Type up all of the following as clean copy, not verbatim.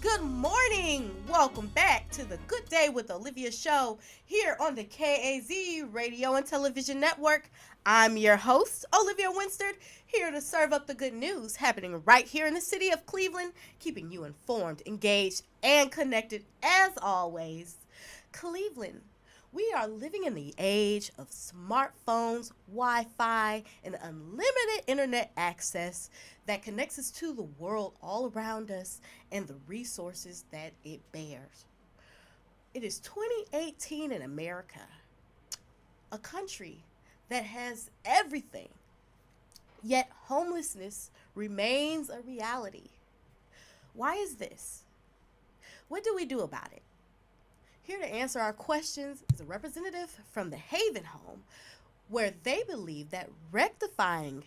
Good morning. Welcome back to the Good Day with Olivia show here on the KAZ Radio and Television Network. I'm your host, Olivia Winstead, here to serve up the good news happening right here in the city of Cleveland, keeping you informed, engaged, and connected as always. Cleveland, we are living in the age of smartphones, Wi-Fi, and unlimited internet access that connects us to the world all around us and the resources that it bears. It is 2018 in America, a country that has everything, yet homelessness remains a reality. Why is this? What do we do about it? Here to answer our questions is a representative from the Haven Home, where they believe that rectifying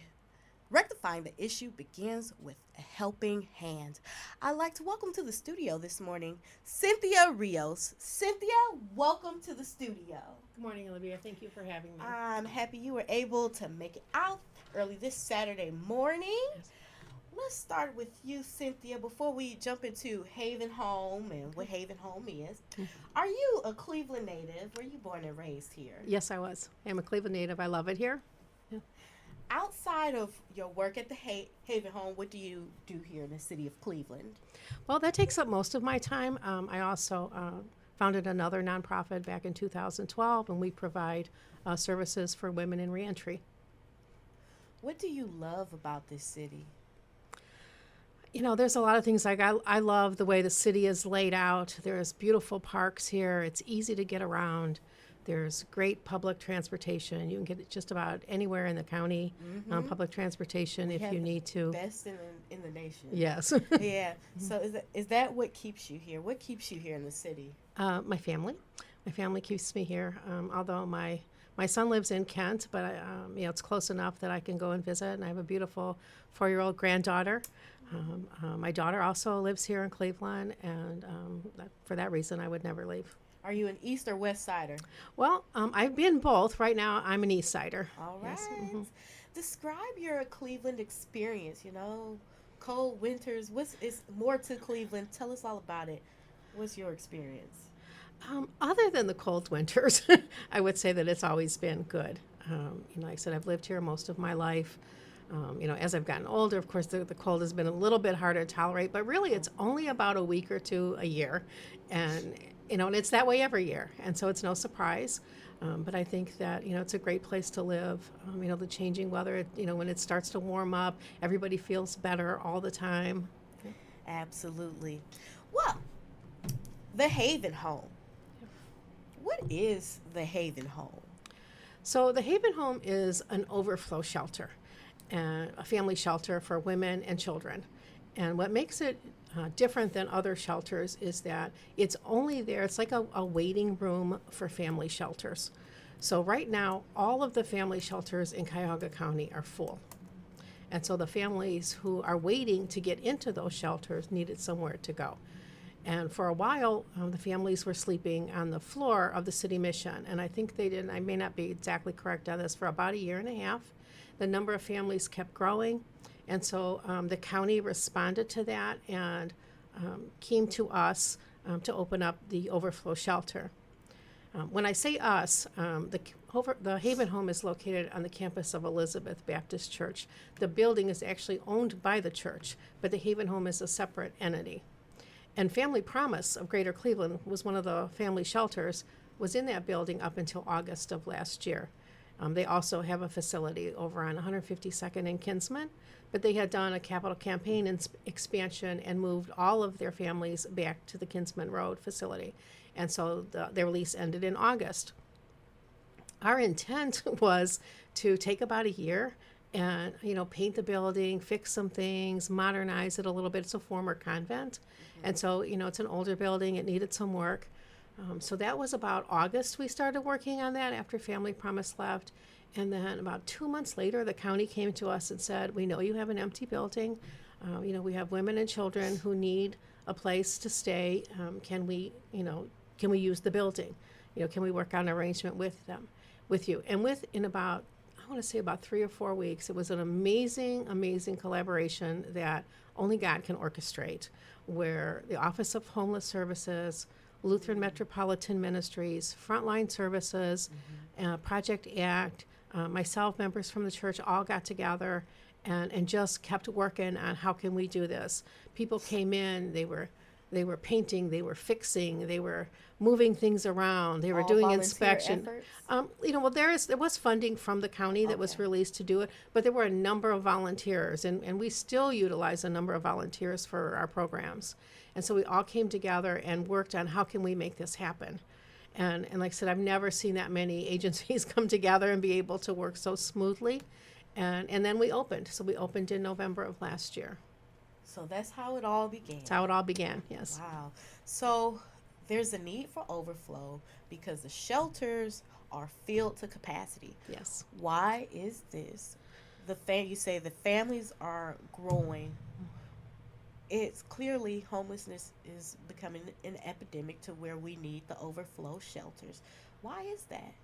the issue begins with a helping hand. I'd like to welcome to the studio this morning Cynthia Rios. Cynthia, welcome to the studio. Good morning, Olivia. Thank you for having me. I'm happy you were able to make it out early this Saturday morning. Yes. Let's start with you, Cynthia, before we jump into Haven Home and what Haven Home is. Are you a Cleveland native? Were you born and raised here? Yes, I was. I'm a Cleveland native. I love it here. Outside of your work at the Haven Home, what do you do here in the city of Cleveland? Well, that takes up most of my time. I also founded another nonprofit back in 2012, and we provide services for women in reentry. What do you love about this city? You know, there's a lot of things I love the way the city is laid out. There's beautiful parks here. It's easy to get around. There's great public transportation. You can get it just about anywhere in the county, public transportation if you need to. Best in the nation. Yes. Yeah. So is that what keeps you here? What keeps you here in the city? My family. My family keeps me here. Although my son lives in Kent, but it's close enough that I can go and visit. And I have a beautiful 4-year-old granddaughter. My daughter also lives here in Cleveland, and for that reason, I would never leave. Are you an East or West Sider? Well, I've been both. Right now, I'm an East Sider. All right. Yes. Describe your Cleveland experience. You know, cold winters. Is more to Cleveland? Tell us all about it. What's your experience? Other than the cold winters, I would say that it's always been good. Like I said, I've lived here most of my life. As I've gotten older, of course, the cold has been a little bit harder to tolerate, but really it's only about a week or two a year. And it's that way every year. And so it's no surprise. But I think that, it's a great place to live. The changing weather, when it starts to warm up, everybody feels better all the time. Absolutely. Well, the Haven Home. What is the Haven Home? So the Haven Home is an overflow shelter, and a family shelter for women and children. And what makes it different than other shelters is that it's only there, it's like a waiting room for family shelters. So right now, all of the family shelters in Cuyahoga County are full. And so the families who are waiting to get into those shelters needed somewhere to go. And for a while, the families were sleeping on the floor of the city mission. And I think they did, I may not be exactly correct on this, for about a year and a half. The number of families kept growing, and so the county responded to that and came to us to open up the overflow shelter. When I say us, the Haven Home is located on the campus of Elizabeth Baptist Church. The building is actually owned by the church, but the Haven Home is a separate entity. And Family Promise of Greater Cleveland was one of the family shelters, was in that building up until August of last year. They also have a facility over on 152nd and Kinsman, but they had done a capital campaign expansion and moved all of their families back to the Kinsman Road facility. And so their lease ended in August. Our intent was to take about a year and, paint the building, fix some things, modernize it a little bit. It's a former convent. And so, it's an older building. It needed some work. So that was about August we started working on that after Family Promise left. And then about 2 months later, the county came to us and said, we know you have an empty building. We have women and children who need a place to stay. Can we use the building? Can we work on an arrangement with you? And in about want to say about 3 or 4 weeks. It was an amazing, amazing collaboration that only God can orchestrate, where the Office of Homeless Services, Lutheran Metropolitan Ministries, Frontline Services, Project ACT, myself, members from the church, all got together and just kept working on how can we do this. People came in, they were painting, they were fixing, they were moving things around, they were All doing volunteer inspection. efforts? Well, there was funding from the county that was Okay. released to do it, but there were a number of volunteers, and we still utilize a number of volunteers for our programs. And so we all came together and worked on how can we make this happen. And like I said, I've never seen that many agencies come together and be able to work so smoothly. And then we opened. So we opened in November of last year. So that's how it all began. That's how it all began, yes. Wow. So there's a need for overflow because the shelters are filled to capacity. Yes. Why is this? You say the families are growing. It's clearly homelessness is becoming an epidemic to where we need the overflow shelters. Why is that?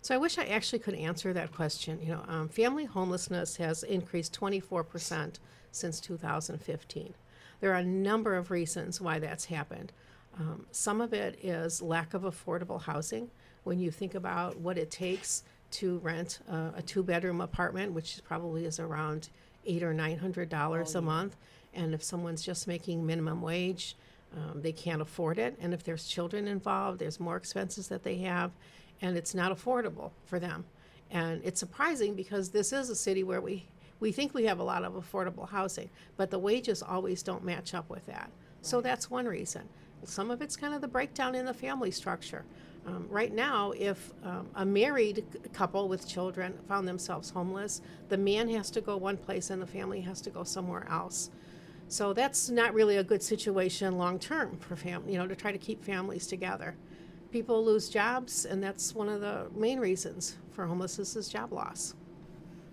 So I wish I actually could answer that question. Family homelessness has increased 24% since 2015. There are a number of reasons why that's happened. Some of it is lack of affordable housing. When you think about what it takes to rent a two-bedroom apartment, which probably is around $800 or $900 a month, and if someone's just making minimum wage, they can't afford it. And if there's children involved, there's more expenses that they have, and it's not affordable for them. And it's surprising because this is a city where we think we have a lot of affordable housing, but the wages always don't match up with that. So that's one reason. Some of it's kind of the breakdown in the family structure. Right now, if a married couple with children found themselves homeless, the man has to go one place and the family has to go somewhere else. So that's not really a good situation long term for to try to keep families together. People lose jobs, and that's one of the main reasons for homelessness is job loss.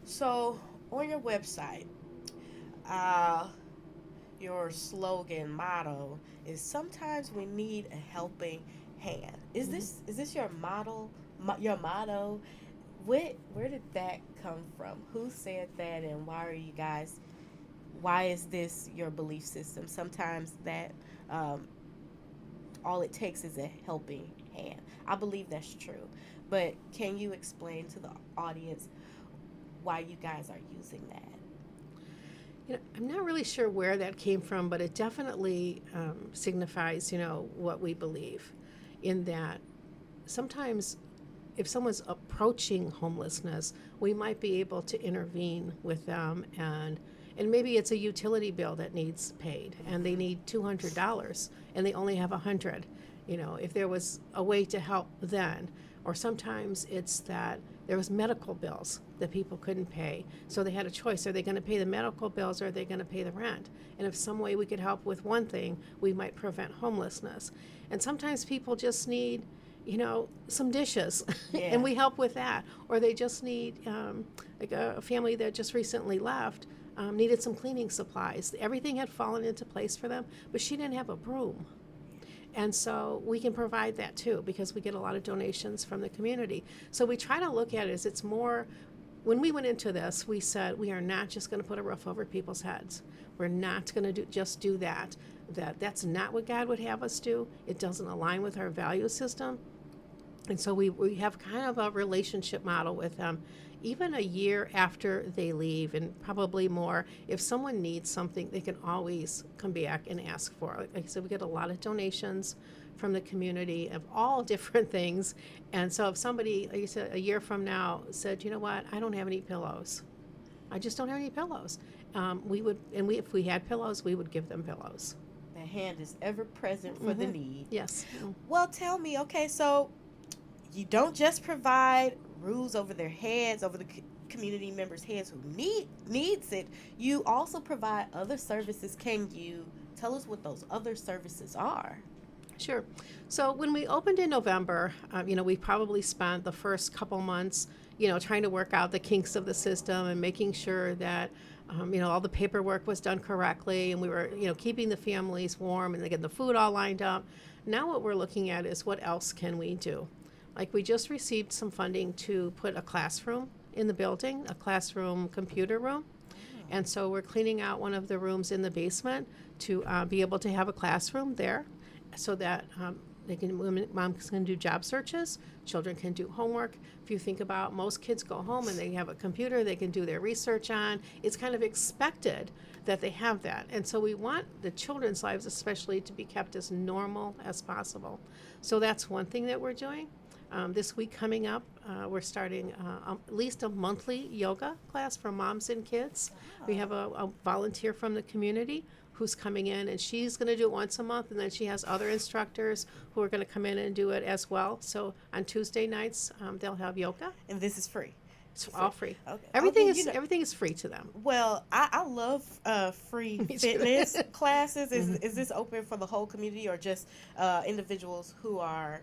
So on your website, your slogan motto is sometimes we need a helping hand. Is this your motto? Your motto? Where did that come from? Who said that, and why is this your belief system? Sometimes that all it takes is a helping hand. I believe that's true, but can you explain to the audience why you guys are using that? I'm not really sure where that came from, but it definitely signifies, what we believe, in that sometimes if someone's approaching homelessness, we might be able to intervene with them, and maybe it's a utility bill that needs paid, and they need $200, and they only have $100. If there was a way to help then, or sometimes it's that there was medical bills that people couldn't pay, so they had a choice: are they going to pay the medical bills, or are they going to pay the rent? And if some way we could help with one thing, we might prevent homelessness. And sometimes people just need some dishes, and we help with that. Or they just need, like a family that just recently left, needed some cleaning supplies. Everything had fallen into place for them, but she didn't have a broom. And so we can provide that too, because we get a lot of donations from the community. So we try to look at it as it's more, when we went into this, we said we are not just going to put a roof over people's heads. We're not going to just do that. That's not what God would have us do. It doesn't align with our value system. And so we have kind of a relationship model with them. Even a year after they leave, and probably more, if someone needs something, they can always come back and ask for it. Like I said, we get a lot of donations from the community of all different things. And so if somebody, like you said, a year from now said, you know what, I don't have any pillows. I just don't have any pillows. If we had pillows, we would give them pillows. The hand is ever present for the need. Yes. Well, tell me, okay, so you don't just provide roofs over their heads, over the community members' heads who needs it. You also provide other services. Can you tell us what those other services are? Sure. So when we opened in November, we probably spent the first couple months, trying to work out the kinks of the system and making sure that, all the paperwork was done correctly, and we were, keeping the families warm and getting the food all lined up. Now what we're looking at is what else can we do? Like, we just received some funding to put a classroom in the building, a classroom computer room. And so we're cleaning out one of the rooms in the basement to be able to have a classroom there so that moms can do job searches, children can do homework. If you think about most kids go home and they have a computer they can do their research on, it's kind of expected that they have that. And so we want the children's lives especially to be kept as normal as possible. So that's one thing that we're doing. This week coming up, we're starting at least a monthly yoga class for moms and kids. We have a volunteer from the community who's coming in, and she's going to do it once a month, and then she has other instructors who are going to come in and do it as well. So on Tuesday nights, they'll have yoga. And this is free. It's all free. Okay. Everything Okay, everything is free to them. Well, I love free Me too. fitness classes. Is this open for the whole community or just individuals who are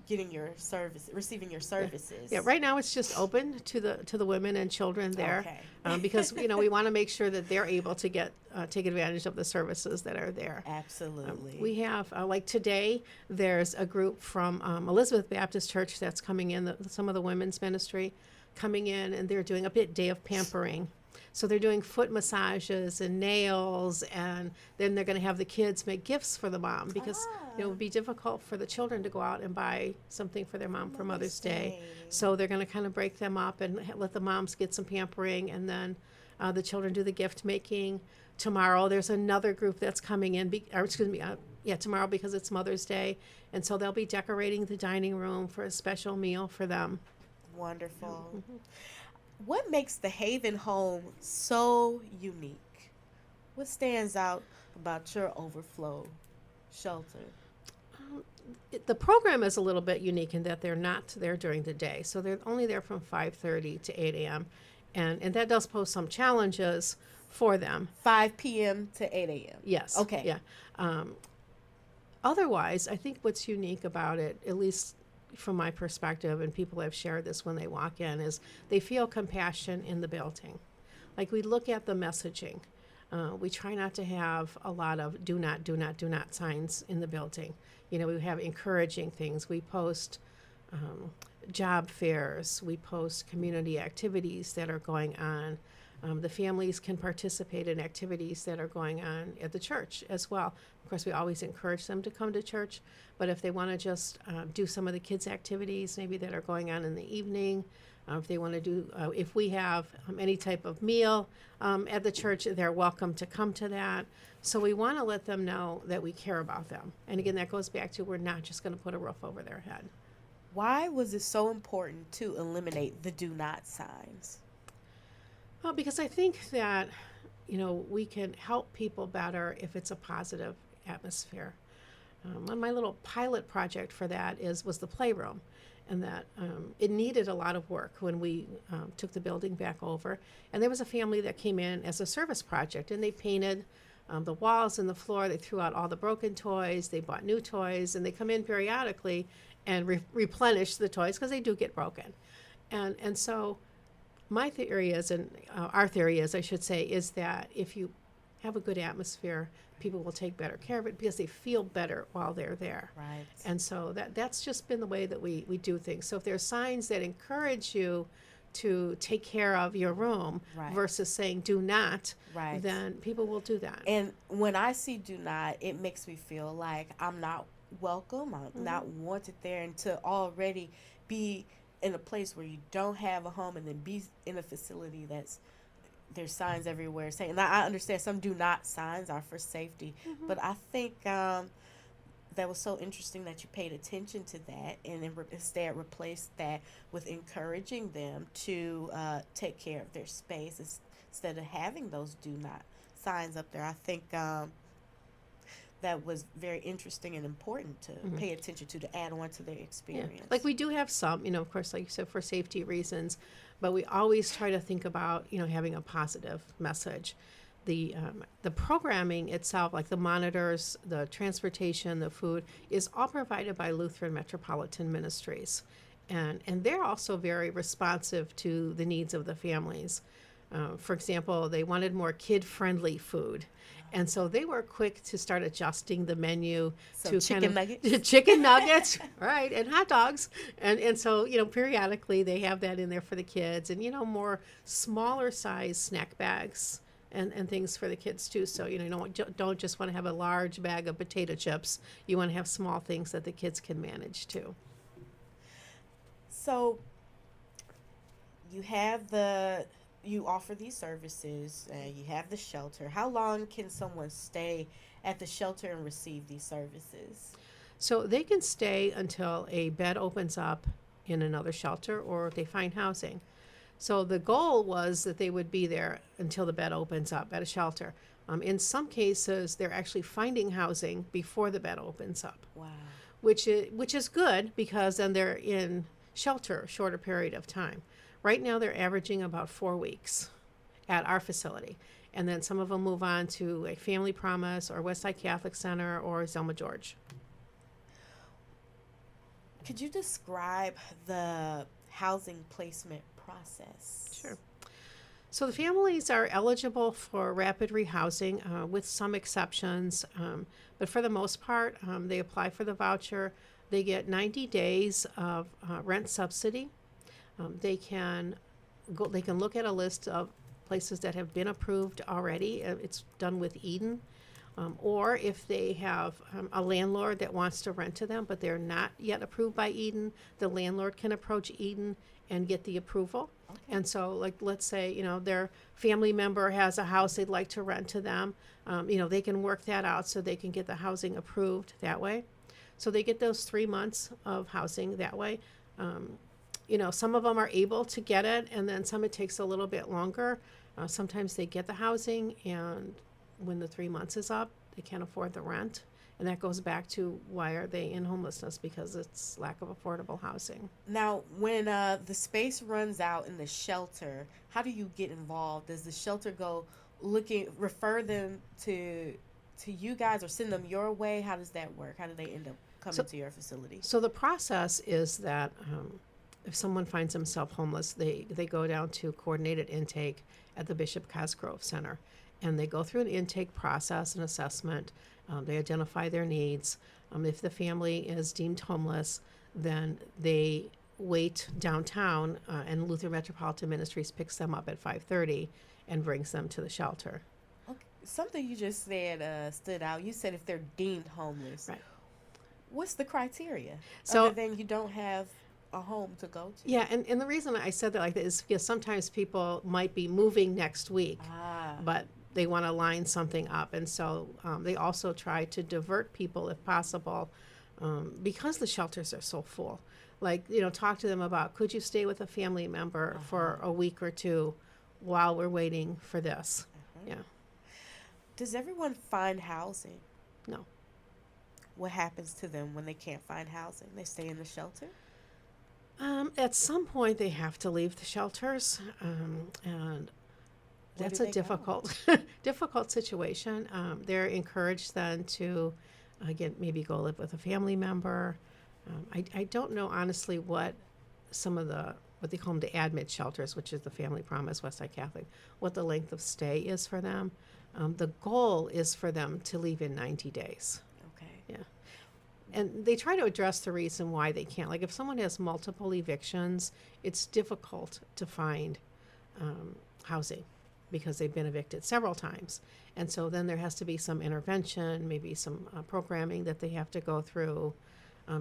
getting your service, receiving your services? Yeah, right now it's just open to the women and children there, Okay. because we want to make sure that they're able to get take advantage of the services that are there. Absolutely. We have like today, there's a group from Elizabeth Baptist Church that's coming in, some of the women's ministry coming in, and they're doing a day of pampering. So they're doing foot massages and nails, and then they're going to have the kids make gifts for the mom because it would be difficult for the children to go out and buy something for their mom for Mother's Day. So they're going to kind of break them up and let the moms get some pampering, and then the children do the gift making. Tomorrow there's another group that's coming in, tomorrow because it's Mother's Day, and so they'll be decorating the dining room for a special meal for them. Wonderful. Mm-hmm. What makes the Haven home so unique? What stands out about your overflow shelter? The program is a little bit unique in that they're not there during the day. So they're only there from 5:30 to 8 a.m. And that does pose some challenges for them. 5 p.m. to 8 a.m. Yes. Okay. Yeah. Otherwise, I think what's unique about it, at least from my perspective, and people have shared this when they walk in, is they feel compassion in the building. Like we look at the messaging. We try not to have a lot of do not, do not, do not signs in the building. We have encouraging things. We post job fairs. We post community activities that are going on. The families can participate in activities that are going on at the church as well. Of course, we always encourage them to come to church, but if they want to just do some of the kids' activities maybe that are going on in the evening, if they want to do, if we have any type of meal at the church, they're welcome to come to that. So we want to let them know that we care about them. And again, that goes back to we're not just going to put a roof over their head. Why was it so important to eliminate the do not signs? Well, because I think that, we can help people better if it's a positive atmosphere. My little pilot project for that was the playroom, and that it needed a lot of work when we took the building back over. And there was a family that came in as a service project, and they painted the walls and the floor. They threw out all the broken toys. They bought new toys, and they come in periodically and replenish the toys because they do get broken. And so my theory is, and our theory is, I should say, is that if you have a good atmosphere, people will take better care of it because they feel better while they're there. Right. And so that's just been the way that we do things. So if there's signs that encourage you to take care of your room versus saying do not, then people will do that. And when I see do not, it makes me feel like I'm not welcome, I'm not wanted there, and to already be in a place where you don't have a home and then be in a facility there's signs everywhere saying, and I understand some do not signs are for safety, but I think that was so interesting that you paid attention to that and then instead replaced that with encouraging them to take care of their space instead of having those do not signs up there. I think that was very interesting and important to pay attention to add on to their experience. Yeah. Like we do have some, of course, like you said, for safety reasons, but we always try to think about, having a positive message. The programming itself, like the monitors, the transportation, the food, is all provided by Lutheran Metropolitan Ministries. And they're also very responsive to the needs of the families. For example, they wanted more kid-friendly food. And so they were quick to start adjusting the menu So to chicken nuggets. chicken nuggets, right, and hot dogs. And so, periodically they have that in there for the kids, and, more smaller size snack bags and things for the kids too. So, you don't just want to have a large bag of potato chips. You want to have small things that the kids can manage too. So you offer these services, you have the shelter. How long can someone stay at the shelter and receive these services? So they can stay until a bed opens up in another shelter or they find housing. So the goal was that they would be there until the bed opens up at a shelter. In some cases, they're actually finding housing before the bed opens up, Wow. which is good because then they're in shelter a shorter period of time. Right now, they're averaging about 4 weeks at our facility. And then some of them move on to a Family Promise or Westside Catholic Center or Zelma George. Could you describe the housing placement process? Sure. So the families are eligible for rapid rehousing with some exceptions, but for the most part, they apply for the voucher. They get 90 days of rent subsidy. They can look at a list of places that have been approved already. It's done with Eden. Or if they have a landlord that wants to rent to them, but they're not yet approved by Eden, the landlord can approach Eden and get the approval. Okay. And so, let's say, their family member has a house they'd like to rent to them. They can work that out so they can get the housing approved that way. So they get those 3 months of housing that way. Some of them are able to get it, and then some it takes a little bit longer. Sometimes they get the housing, and when the 3 months is up, they can't afford the rent. And that goes back to why are they in homelessness? Because it's lack of affordable housing. Now, when the space runs out in the shelter, how do you get involved? Does the shelter refer them to you guys or send them your way? How does that work? How do they end up coming to your facility? So the process is that if someone finds themselves homeless, they go down to coordinated intake at the Bishop Cosgrove Center. And they go through an intake process and assessment. They identify their needs. If the family is deemed homeless, then they wait downtown, and Lutheran Metropolitan Ministries picks them up at 5:30 and brings them to the shelter. Okay. Something you just said stood out. You said if they're deemed homeless. Right. What's the criteria? So, other than you don't have a home to go to? yeah, and the reason I said that like that is because sometimes people might be moving next week, but they want to line something up. And so they also try to divert people if possible because the shelters are so full. Talk to them about, could you stay with a family member for a week or two while we're waiting for this? Yeah. Does everyone find housing? No. What happens to them when they can't find housing? They stay in the shelter? At some point, they have to leave the shelters, and that's a difficult situation. They're encouraged then to, again, maybe go live with a family member. I don't know honestly what some of what they call them the admit shelters, which is the Family Promise, Westside Catholic, what the length of stay is for them. The goal is for them to leave in 90 days. Okay. Yeah. And they try to address the reason why they can't. Like if someone has multiple evictions, it's difficult to find housing because they've been evicted several times. And so then there has to be some intervention, maybe some programming that they have to go through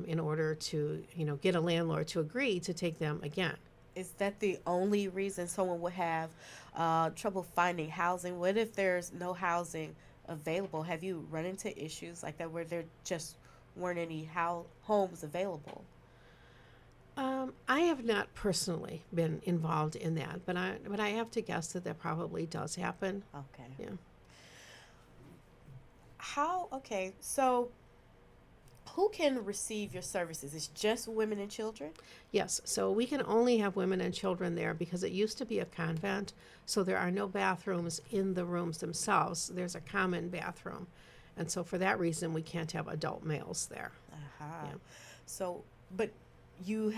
in order to, get a landlord to agree to take them again. Is that the only reason someone would have trouble finding housing? What if there's no housing available? Have you run into issues like that where there just weren't any homes available? I have not personally been involved in that, but I have to guess that probably does happen. Okay. Yeah. Okay, so who can receive your services? It's just women and children? Yes, so we can only have women and children there because it used to be a convent, so there are no bathrooms in the rooms themselves. There's a common bathroom. And so for that reason, we can't have adult males there. Uh-huh. Yeah. So, but do you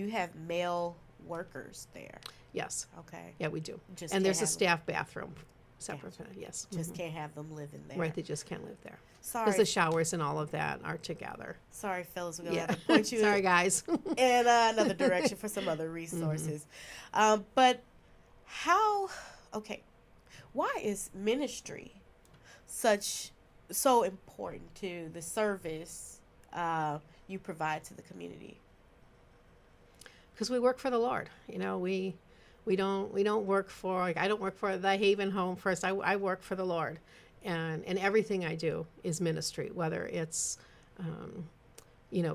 have male workers there? Yes. Okay. Yeah, we do. Just And can't there's a have them. staff bathroom separate from it. Yes. Just can't have them living there. Right, they just can't live there. Because Sorry, the showers and all of that are together. sorry, fellas. We're gonna Yeah. have to point you Sorry, guys. in another direction for some other resources. But how? Okay, why is ministry so important to the service you provide to the community? Because we work for the Lord. You know, we don't work for, like, I don't work for the Haven Home first. I work for the Lord, and everything I do is ministry. Whether it's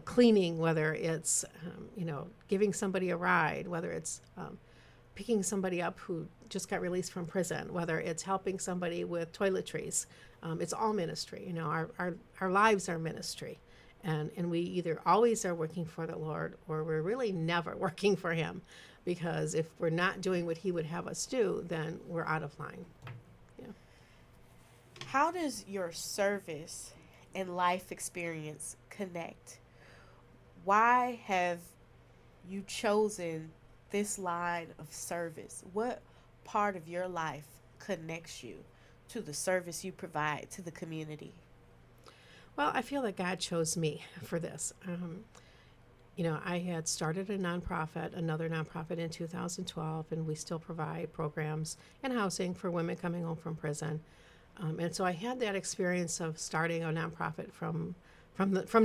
cleaning, whether it's giving somebody a ride, whether it's picking somebody up who just got released from prison, whether it's helping somebody with toiletries. It's all ministry. You know, our lives are ministry. And we either always are working for the Lord, or we're really never working for him, because if we're not doing what he would have us do, then we're out of line. Yeah. How does your service and life experience connect? Why have you chosen this line of service? What part of your life connects you to the service you provide to the community? Well, I feel that God chose me for this. I had started another nonprofit in 2012, and we still provide programs and housing for women coming home from prison. And so I had that experience of starting a nonprofit from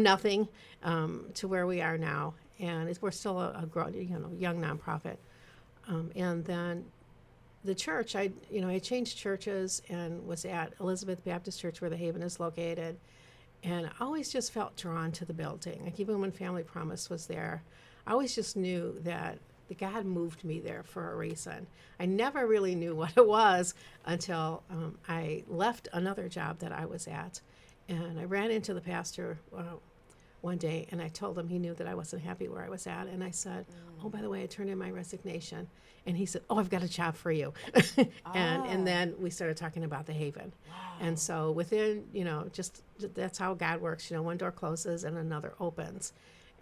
nothing to where we are now, and we're still a young nonprofit. And then the church, I changed churches and was at Elizabeth Baptist Church, where the Haven is located. And I always just felt drawn to the building. Like, even when Family Promise was there, I always just knew that God moved me there for a reason. I never really knew what it was until I left another job that I was at. And I ran into the pastor one day, and I told him, he knew that I wasn't happy where I was at. And I said, oh, by the way, I turned in my resignation. And he said, oh, I've got a job for you. And then we started talking about the Haven. Wow. And so within, just that's how God works. One door closes and another opens.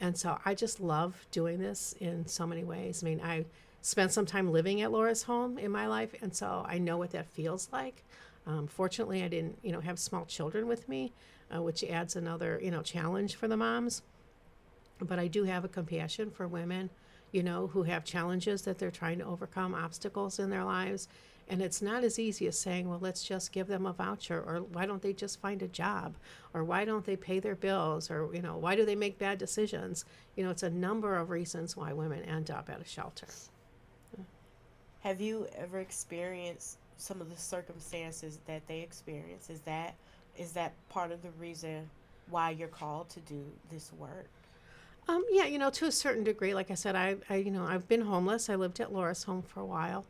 And so I just love doing this in so many ways. I mean, I spent some time living at Laura's home in my life, and so I know what that feels like. Fortunately, I didn't, have small children with me, which adds another, challenge for the moms. But I do have a compassion for women, who have challenges that they're trying to overcome, obstacles in their lives. And it's not as easy as saying, well, let's just give them a voucher, or why don't they just find a job, or why don't they pay their bills, or, why do they make bad decisions? It's a number of reasons why women end up at a shelter. Have you ever experienced some of the circumstances that they experience? Is that part of the reason why you're called to do this work? Yeah, to a certain degree. Like I said, I've been homeless. I lived at Laura's home for a while,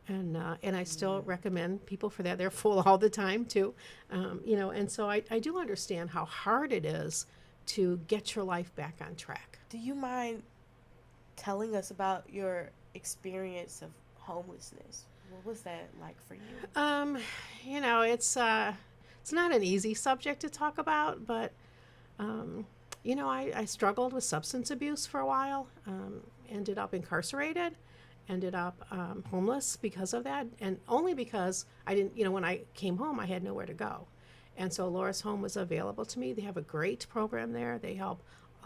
and I still recommend people for that. They're full all the time too, and so I do understand how hard it is to get your life back on track. Do you mind telling us about your experience of homelessness? What was that like for you? It's not an easy subject to talk about, but I struggled with substance abuse for a while, ended up incarcerated, ended up homeless because of that, and only because I didn't, when I came home, I had nowhere to go. And so Laura's Home was available to me. They have a great program there. They help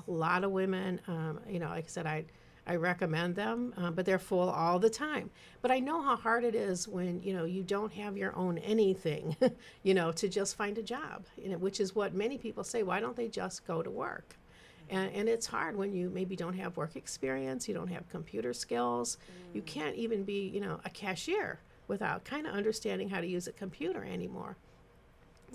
a lot of women. Like I said, I recommend them, but they're full all the time. But I know how hard it is when, you don't have your own anything, to just find a job, which is what many people say. Why don't they just go to work? And it's hard when you maybe don't have work experience, you don't have computer skills. You can't even be, a cashier without kind of understanding how to use a computer anymore.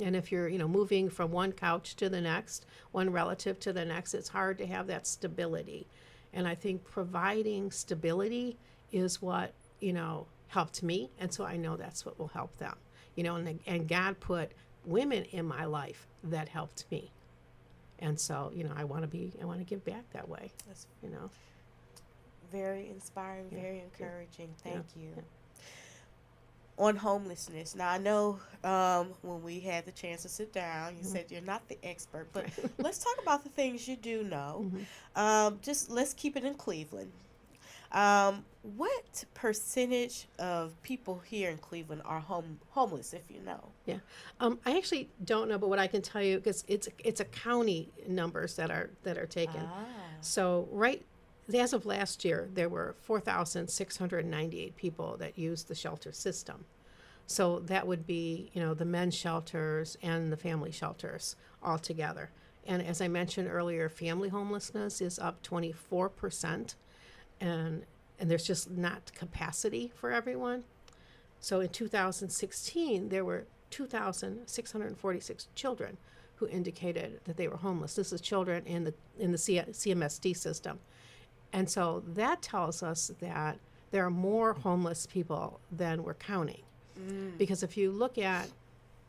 And if you're, moving from one couch to the next, one relative to the next, it's hard to have that stability. And I think providing stability is what, helped me. And so I know that's what will help them, and God put women in my life that helped me. And so, I want to give back that way. That's very inspiring, very encouraging. Thank you. Yeah. On homelessness. Now, I know when we had the chance to sit down, you said you're not the expert, but let's talk about the things you do know. Just let's keep it in Cleveland. What percentage of people here in Cleveland are homeless, if you know? Yeah, I actually don't know, but what I can tell you, because it's a county numbers that are taken. Ah, So as of last year, there were 4,698 people that used the shelter system. So that would be, the men's shelters and the family shelters all together. And as I mentioned earlier, family homelessness is up 24%, and there's just not capacity for everyone. So in 2016, there were 2,646 children who indicated that they were homeless. This is children in the CMSD system. And so that tells us that there are more homeless people than we're counting. Because if you look at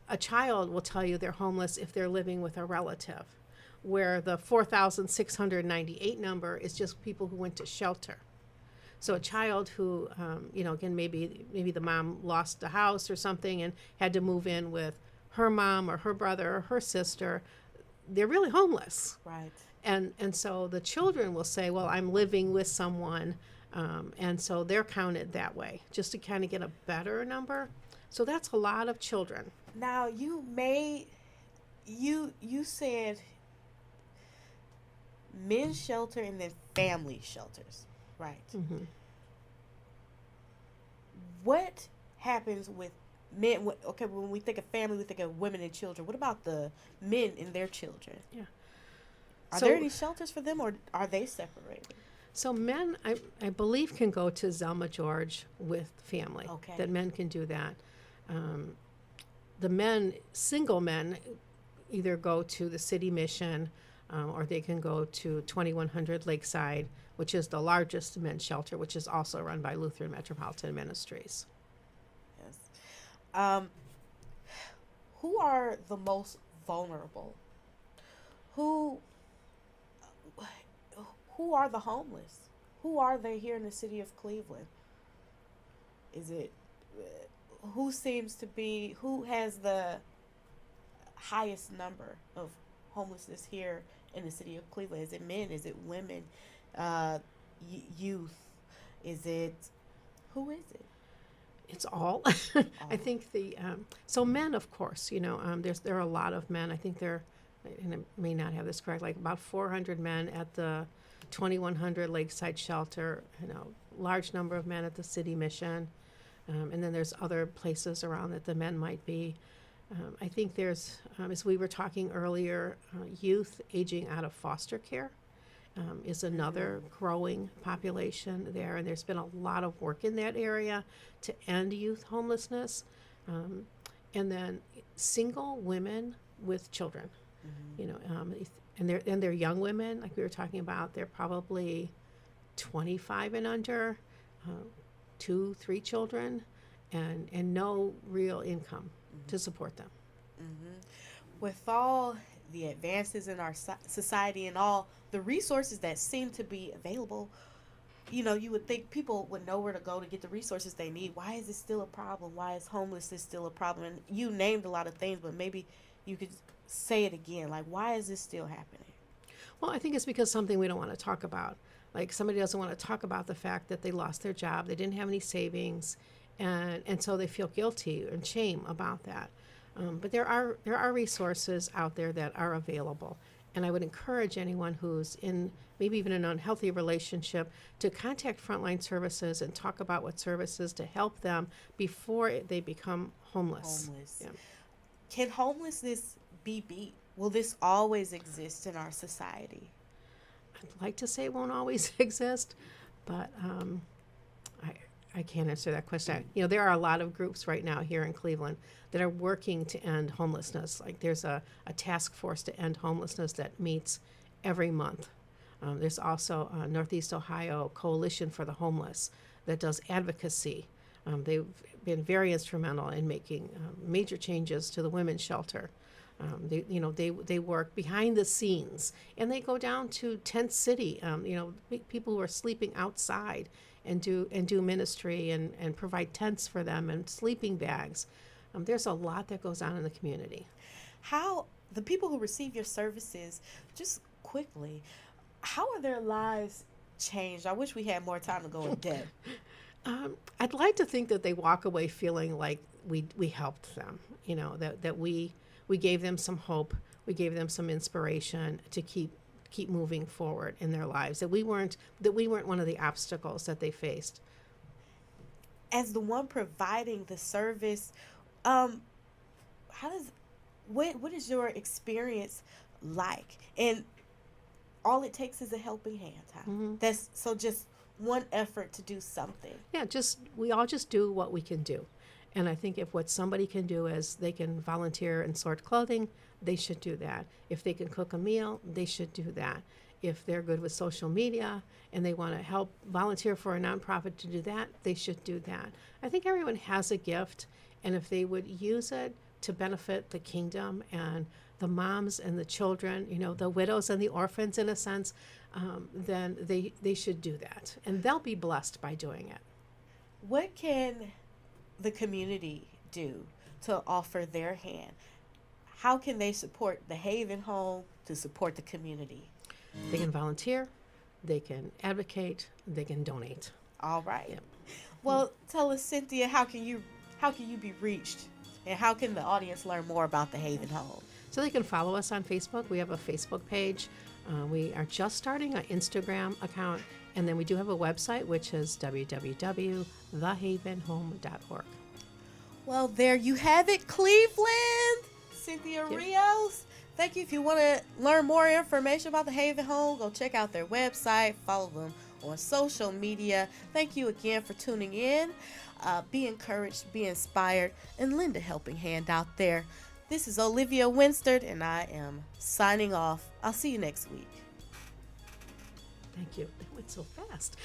a child will tell you they're homeless if they're living with a relative, where the 4,698 number is just people who went to shelter. So a child who, again, maybe the mom lost a house or something and had to move in with her mom or her brother or her sister, they're really homeless. right. And so the children will say, well, I'm living with someone, and so they're counted that way, just to kind of get a better number. So that's a lot of children. Now you said men's shelter and then family shelters, right? Mm-hmm. What happens with men? Okay, when we think of family, we think of women and children. What about the men and their children? Yeah. Are So- there any shelters for them, or are they separated? So men, I believe, can go to Zelma George with family. Okay. That men can do that. The single men, either go to the city mission, or they can go to 2100 Lakeside, which is the largest men's shelter, which is also run by Lutheran Metropolitan Ministries. Yes. Who are the most vulnerable? Who are the homeless? Who are they here in the city of Cleveland? Is it who has the highest number of homelessness here in the city of Cleveland? Is it men? Is it women? Youth? Who is it? It's all. I think so men, of course, there are a lot of men. I think and I may not have this correct, like about 400 men at the 2100 Lakeside Shelter, large number of men at the city mission. And then there's other places around that the men might be. I think there's, as we were talking earlier, youth aging out of foster care is another growing population there. And there's been a lot of work in that area to end youth homelessness. And then single women with children, and they're young women, like we were talking about. They're probably 25 and under, 2-3 children, and no real income to support them. With all the advances in our society and all the resources that seem to be available, you would think people would know where to go to get the resources they need. Why is it still a problem? Why is homelessness still a problem? And you named a lot of things, but maybe you could say it again. Like, why is this still happening? Well, I think it's because something we don't want to talk about. Like, somebody doesn't want to talk about the fact that they lost their job, they didn't have any savings, and so they feel guilty and shame about that. But there are resources out there that are available, and I would encourage anyone who's in maybe even an unhealthy relationship to contact Frontline Services and talk about what services to help them before they become homeless. Yeah. Can homelessness be beat? Will this always exist in our society? I'd like to say it won't always exist, but I can't answer that question. There are a lot of groups right now here in Cleveland that are working to end homelessness. Like, there's a task force to end homelessness that meets every month. There's also a Northeast Ohio Coalition for the Homeless that does advocacy. They've been very instrumental in making major changes to the women's shelter. They work behind the scenes, and they go down to tent city. People who are sleeping outside and do ministry and provide tents for them and sleeping bags. There's a lot that goes on in the community. How the people who receive your services, just quickly, how are their lives changed? I wish we had more time to go in depth. I'd like to think that they walk away feeling like we helped them. You know, that we gave them some hope, we gave them some inspiration to keep moving forward in their lives. That we weren't one of the obstacles that they faced. As the one providing the service, how does what is your experience like? And all it takes is a helping hand, Ty. That's so just one effort to do something. Yeah, just we all just do what we can do. And I think if what somebody can do is they can volunteer and sort clothing, they should do that. If they can cook a meal, they should do that. If they're good with social media and they want to help volunteer for a nonprofit to do that, they should do that. I think everyone has a gift, and if they would use it to benefit the kingdom and the moms and the children, you know, the widows and the orphans in a sense, then they should do that. And they'll be blessed by doing it. What can the community do to offer their hand? How can they support the Haven Home to support the community? They can volunteer, they can advocate, they can donate. All right. Yep. Well, tell us, Cynthia, how can you be reached, and how can the audience learn more about the Haven Home? So they can follow us on Facebook. We have a Facebook page. We are just starting an Instagram account, and then we do have a website, which is www.thehavenhome.org. Well, there you have it, Cleveland. Cynthia Rios. Thank you. If you want to learn more information about the Haven Home, go check out their website, follow them on social media. Thank you again for tuning in. Be encouraged, be inspired, and lend a helping hand out there. This is Olivia Winstead, and I am signing off. I'll see you next week. Thank you. That went so fast.